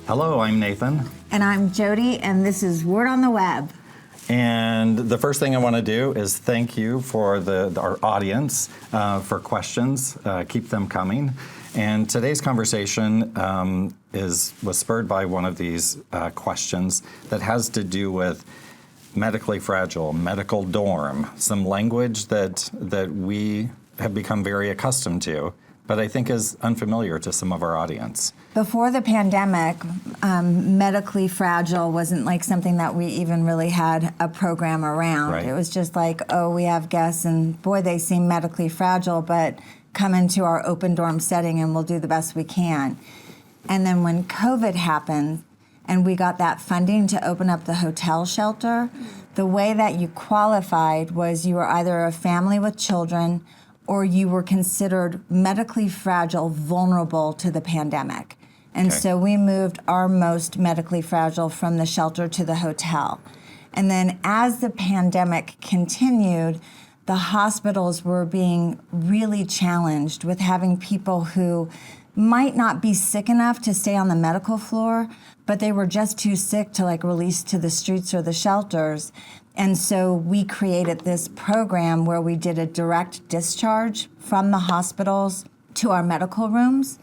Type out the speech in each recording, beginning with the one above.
Hello, I'm Nathan. And I'm Jodi, and this is Word on the Web. And the first thing I want to do is thank you for our audience for questions. Keep them coming. And today's conversation was spurred by one of these questions that has to do with medically fragile, medical dorm, some language that we have become very accustomed to, but I think is unfamiliar to some of our audience. Before the pandemic, medically fragile wasn't like something that we even really had a program around. Right. It was just like, oh, we have guests and boy, they seem medically fragile, but come into our open dorm setting and we'll do the best we can. And then when COVID happened and we got that funding to open up the hotel shelter, the way that you qualified was you were either a family with children or you were considered medically fragile, vulnerable to the pandemic. And so we moved our most medically fragile from the shelter to the hotel. And then as the pandemic continued, the hospitals were being really challenged with having people who might not be sick enough to stay on the medical floor, but they were just too sick to release to the streets or the shelters. And so we created this program where we did a direct discharge from the hospitals to our medical rooms.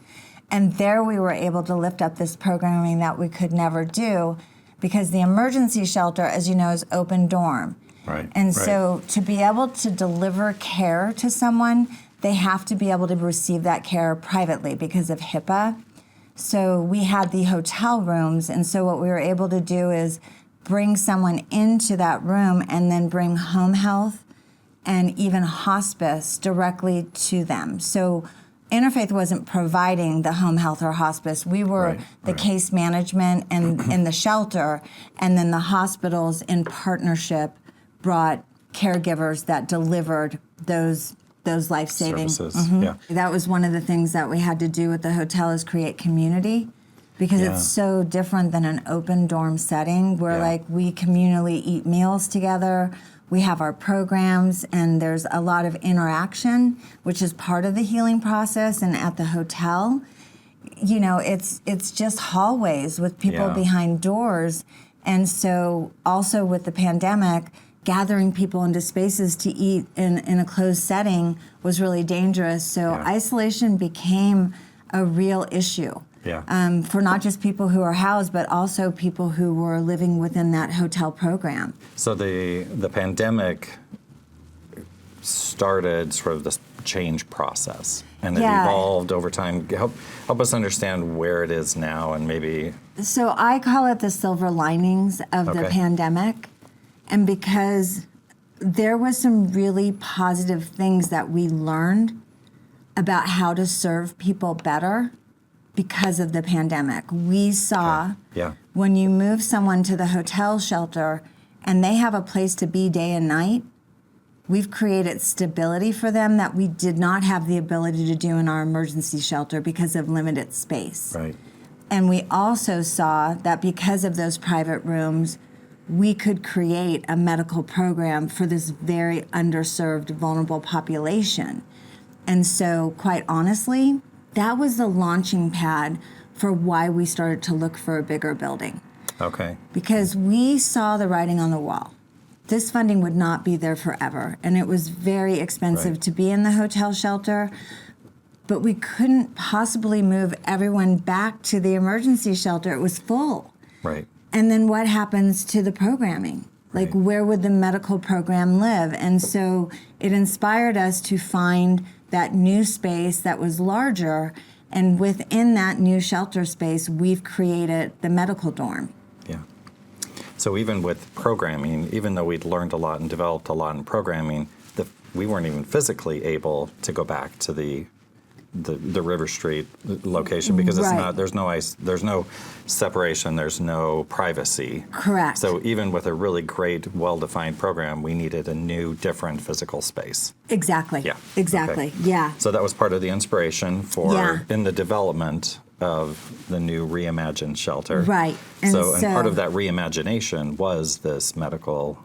And there we were able to lift up this programming that we could never do because the emergency shelter, as you know, is open dorm. Right. And so to be able to deliver care to someone, they have to be able to receive that care privately because of HIPAA. So we had the hotel rooms, and so what we were able to do is bring someone into that room and then bring home health and even hospice directly to them. So Interfaith wasn't providing the home health or hospice. We were the case management and in the shelter, and then the hospitals in partnership brought caregivers that delivered those life-saving services. Yeah. That was one of the things that we had to do with the hotel is create community because it's so different than an open dorm setting where we communally eat meals together. We have our programs and there's a lot of interaction, which is part of the healing process. And at the hotel, you know, it's just hallways with people behind doors. And so also with the pandemic, gathering people into spaces to eat in a closed setting was really dangerous. So isolation became a real issue for not just people who are housed, but also people who were living within that hotel program. So the pandemic started sort of this change process, and it evolved over time. Help us understand where it is now and maybe... So I call it the silver linings of the pandemic. And because there was some really positive things that we learned about how to serve people better because of the pandemic. We saw when you move someone to the hotel shelter and they have a place to be day and night, we've created stability for them that we did not have the ability to do in our emergency shelter because of limited space. Right. And we also saw that because of those private rooms, we could create a medical program for this very underserved, vulnerable population. And so, quite honestly, that was the launching pad for why we started to look for a bigger building. Okay. Because we saw the writing on the wall. This funding would not be there forever, and it was very expensive to be in the hotel shelter, but we couldn't possibly move everyone back to the emergency shelter. It was full. Right. And then what happens to the programming? Like, where would the medical program live? And so it inspired us to find that new space that was larger. And within that new shelter space, we've created the medical dorm. Yeah. So even with programming, even though we'd learned a lot and developed a lot in programming, we weren't even physically able to go back to the River Street location because it's not, there's no separation, there's no privacy. Correct. So even with a really great, well-defined program, we needed a new, different physical space. Exactly. Yeah. Exactly. Okay. Yeah. So that was part of the inspiration for in the development of the new reimagined shelter. Right. And part of that reimagination was this medical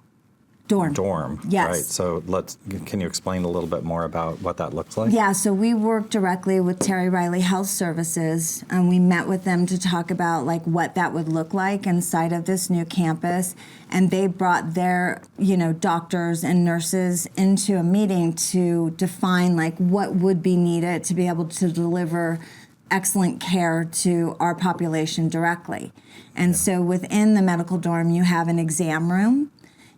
Dorm. Yes. Right. So can you explain a little bit more about what that looks like? Yeah, so we work directly with Terry Riley Health Services, and we met with them to talk about like what that would look like inside of this new campus. And they brought their, doctors and nurses into a meeting to define like what would be needed to be able to deliver excellent care to our population directly. And so within the medical dorm, you have an exam room,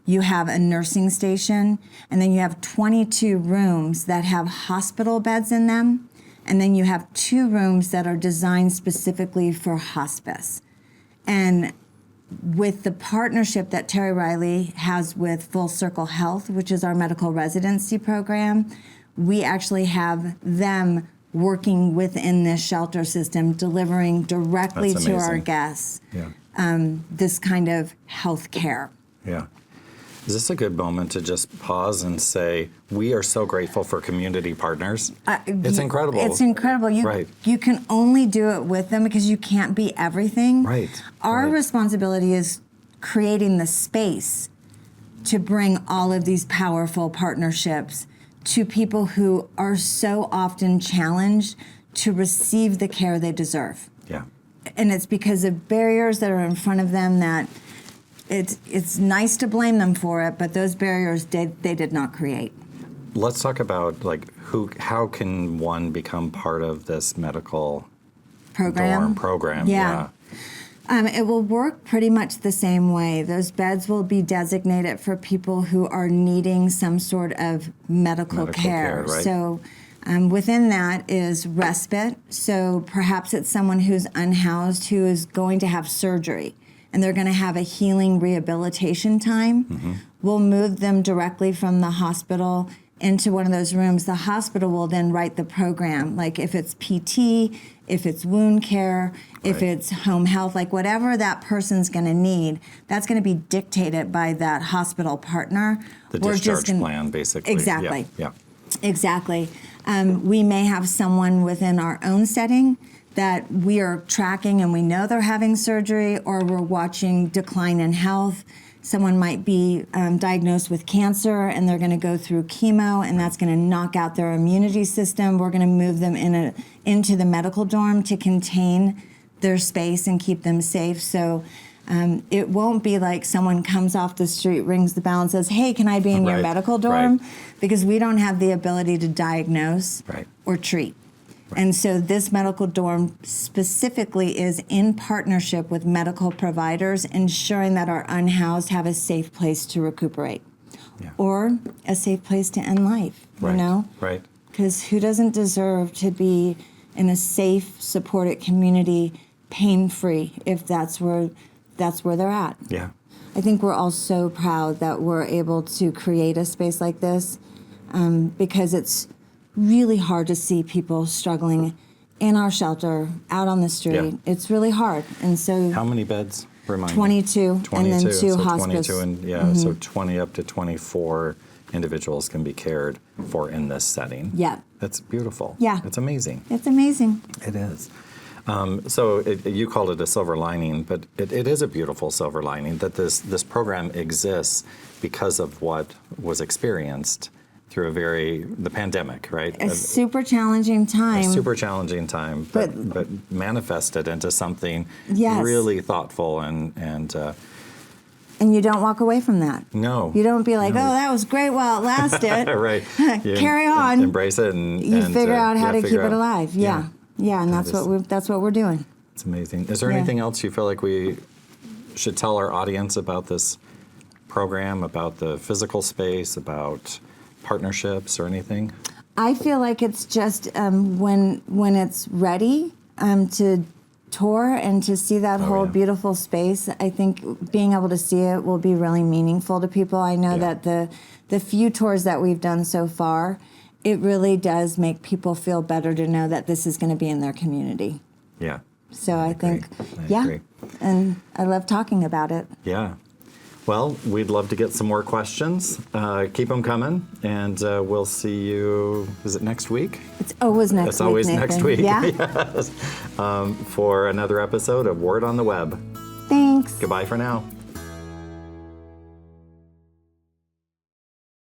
you have a nursing station, and then you have 22 rooms that have hospital beds in them, and then you have 2 rooms that are designed specifically for hospice. And with the partnership that Terry Riley has with Full Circle Health, which is our medical residency program, we actually have them working within this shelter system, delivering directly to our guests this kind of health care. Yeah. Is this a good moment to just pause and say, we are so grateful for community partners? It's incredible. It's incredible. You can only do it with them because you can't be everything. Right. Our responsibility is creating the space to bring all of these powerful partnerships to people who are so often challenged to receive the care they deserve. Yeah. And it's because of barriers that are in front of them that it's nice to blame them for it, but those barriers they did not create. Let's talk about how can one become part of this medical dorm program? Yeah. It will work pretty much the same way. Those beds will be designated for people who are needing some sort of medical care. Right? So within that is respite. So perhaps it's someone who's unhoused who is going to have surgery, and they're going to have a healing rehabilitation time. Mm-hmm. We'll move them directly from the hospital into one of those rooms. The hospital will then write the program, like if it's PT, if it's wound care, if it's home health, like whatever that person's going to need, that's going to be dictated by that hospital partner. The discharge plan, basically. Exactly. Yeah. Exactly. We may have someone within our own setting that we are tracking and we know they're having surgery, or we're watching decline in health. Someone might be diagnosed with cancer and they're going to go through chemo, and that's going to knock out their immunity system. We're going to move them into the medical dorm to contain their space and keep them safe. So it won't be like someone comes off the street, rings the bell and says, hey, can I be in your medical dorm? Because we don't have the ability to diagnose or treat. And so this medical dorm specifically is in partnership with medical providers, ensuring that our unhoused have a safe place to recuperate or a safe place to end life, you know? Right. Because who doesn't deserve to be in a safe, supported community, pain-free, if that's where they're at? Yeah. I think we're all so proud that we're able to create a space like this because it's really hard to see people struggling in our shelter, out on the street. Yeah. It's really hard. And so how many beds? Remind 22, me. 22, and then 2 so hospice. 22 and so 20 up to 24 individuals can be cared for in this setting. Yeah. That's beautiful. Yeah. It's amazing. It's amazing. It is. So you called it a silver lining, but it is a beautiful silver lining that this program exists because of what was experienced through the pandemic, right? A super challenging time. A super challenging time, but manifested into something really thoughtful and you don't walk away from that. No. You don't be like, oh, that was great while it lasted. Right. Carry on. Embrace it and figure out how to keep it alive. Yeah. Yeah, and that's what we're doing. It's amazing. Is there anything else you feel like we should tell our audience about this program, about the physical space, about partnerships or anything? I feel like it's just when it's ready to tour and to see that whole beautiful space, I think being able to see it will be really meaningful to people. I know that the few tours that we've done so far, it really does make people feel better to know that this is going to be in their community. Yeah. So I think, agree. And I love talking about it. Yeah. Well, we'd love to get some more questions. Keep them coming, and we'll see you, is it next week? It's always next week, It's always Nathan. next week. Yeah? Yes. For another episode of Word on the Web. Thanks. Goodbye for now.